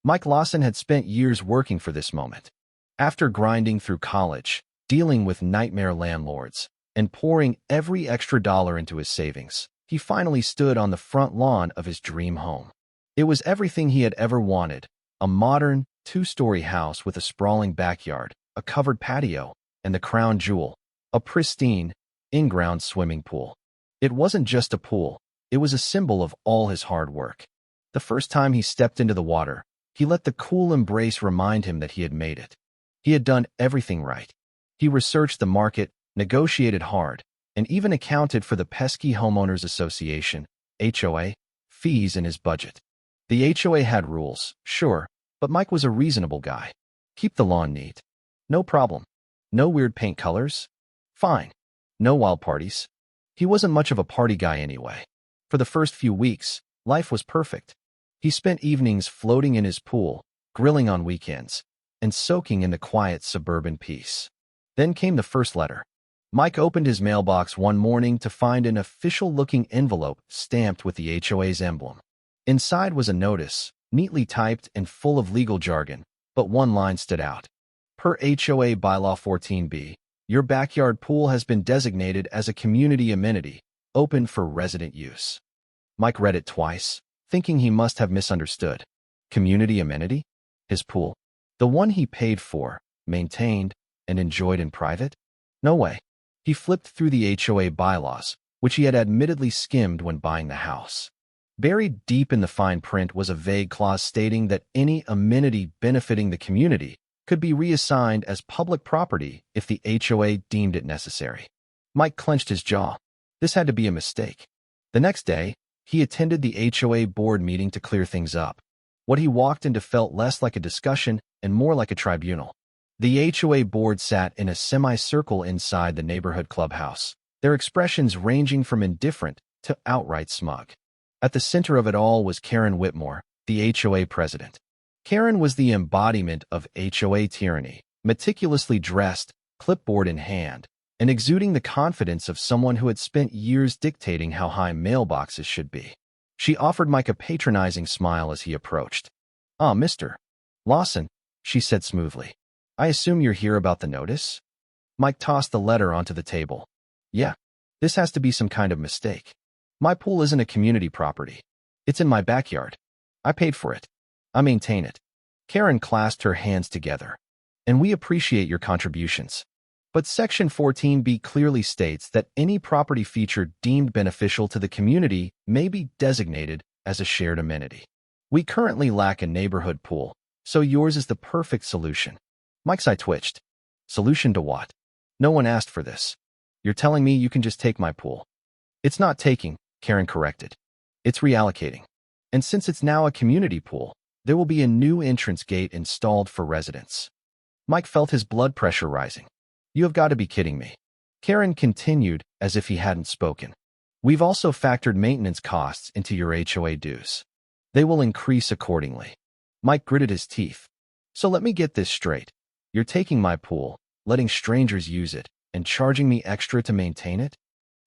Mike Lawson had spent years working for this moment. After grinding through college, dealing with nightmare landlords, and pouring every extra dollar into his savings, he finally stood on the front lawn of his dream home. It was everything he had ever wanted: a modern, two-story house with a sprawling backyard, a covered patio, and the crown jewel, a pristine, in-ground swimming pool. It wasn't just a pool, it was a symbol of all his hard work. The first time he stepped into the water, he let the cool embrace remind him that he had made it. He had done everything right. He researched the market, negotiated hard, and even accounted for the pesky Homeowners Association, HOA, fees in his budget. The HOA had rules, sure, but Mike was a reasonable guy. Keep the lawn neat. No problem. No weird paint colors? Fine. No wild parties? He wasn't much of a party guy anyway. For the first few weeks, life was perfect. He spent evenings floating in his pool, grilling on weekends, and soaking in the quiet suburban peace. Then came the first letter. Mike opened his mailbox one morning to find an official-looking envelope stamped with the HOA's emblem. Inside was a notice, neatly typed and full of legal jargon, but one line stood out. Per HOA Bylaw 14B, your backyard pool has been designated as a community amenity, open for resident use. Mike read it twice, thinking he must have misunderstood. Community amenity? His pool? The one he paid for, maintained, and enjoyed in private? No way. He flipped through the HOA bylaws, which he had admittedly skimmed when buying the house. Buried deep in the fine print was a vague clause stating that any amenity benefiting the community could be reassigned as public property if the HOA deemed it necessary. Mike clenched his jaw. This had to be a mistake. The next day, he attended the HOA board meeting to clear things up. What he walked into felt less like a discussion and more like a tribunal. The HOA board sat in a semicircle inside the neighborhood clubhouse, their expressions ranging from indifferent to outright smug. At the center of it all was Karen Whitmore, the HOA president. Karen was the embodiment of HOA tyranny, meticulously dressed, clipboard in hand, and exuding the confidence of someone who had spent years dictating how high mailboxes should be. She offered Mike a patronizing smile as he approached. "Ah, Mr. Lawson," she said smoothly. "I assume you're here about the notice?" Mike tossed the letter onto the table. "Yeah, this has to be some kind of mistake. My pool isn't a community property. It's in my backyard. I paid for it. I maintain it." Karen clasped her hands together. "And we appreciate your contributions. But Section 14B clearly states that any property feature deemed beneficial to the community may be designated as a shared amenity. We currently lack a neighborhood pool, so yours is the perfect solution." Mike's eye twitched. "Solution to what? No one asked for this. You're telling me you can just take my pool?" "It's not taking," Karen corrected. "It's reallocating. And since it's now a community pool, there will be a new entrance gate installed for residents." Mike felt his blood pressure rising. "You have got to be kidding me." Karen continued as if he hadn't spoken. "We've also factored maintenance costs into your HOA dues. They will increase accordingly." Mike gritted his teeth. "So let me get this straight. You're taking my pool, letting strangers use it, and charging me extra to maintain it?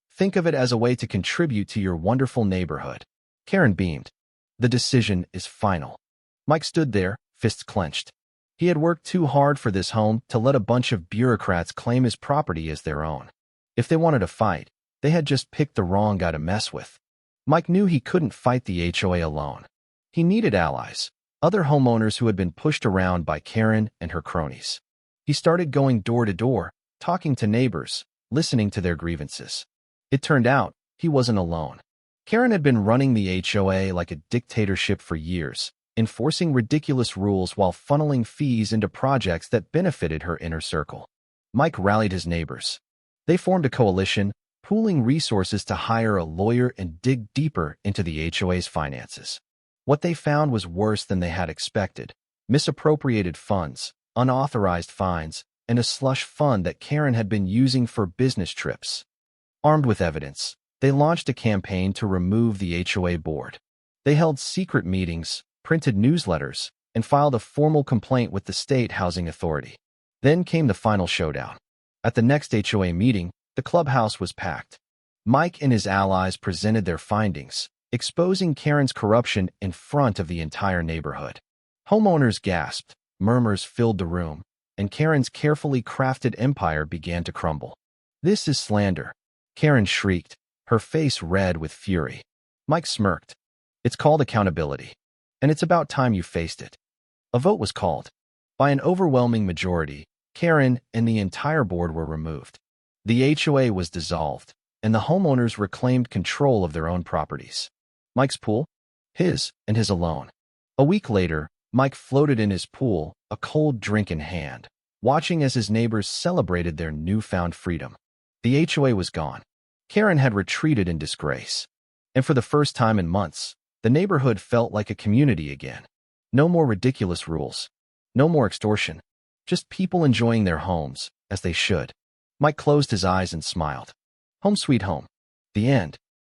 Think of it as a way to contribute to your wonderful neighborhood." Karen beamed. "The decision is final." Mike stood there, fists clenched. He had worked too hard for this home to let a bunch of bureaucrats claim his property as their own. If they wanted to fight, they had just picked the wrong guy to mess with. Mike knew he couldn't fight the HOA alone. He needed allies, other homeowners who had been pushed around by Karen and her cronies. He started going door to door, talking to neighbors, listening to their grievances. It turned out he wasn't alone. Karen had been running the HOA like a dictatorship for years, enforcing ridiculous rules while funneling fees into projects that benefited her inner circle. Mike rallied his neighbors. They formed a coalition, pooling resources to hire a lawyer and dig deeper into the HOA's finances. What they found was worse than they had expected: misappropriated funds, unauthorized fines, and a slush fund that Karen had been using for business trips. Armed with evidence, they launched a campaign to remove the HOA board. They held secret meetings, printed newsletters, and filed a formal complaint with the State Housing Authority. Then came the final showdown. At the next HOA meeting, the clubhouse was packed. Mike and his allies presented their findings, exposing Karen's corruption in front of the entire neighborhood. Homeowners gasped, murmurs filled the room, and Karen's carefully crafted empire began to crumble. "This is slander," Karen shrieked, her face red with fury. Mike smirked. "It's called accountability, and it's about time you faced it." A vote was called. By an overwhelming majority, Karen and the entire board were removed. The HOA was dissolved, and the homeowners reclaimed control of their own properties. Mike's pool? His, and his alone. A week later, Mike floated in his pool, a cold drink in hand, watching as his neighbors celebrated their newfound freedom. The HOA was gone. Karen had retreated in disgrace. And for the first time in months, the neighborhood felt like a community again. No more ridiculous rules. No more extortion. Just people enjoying their homes, as they should. Mike closed his eyes and smiled. Home sweet home. The end.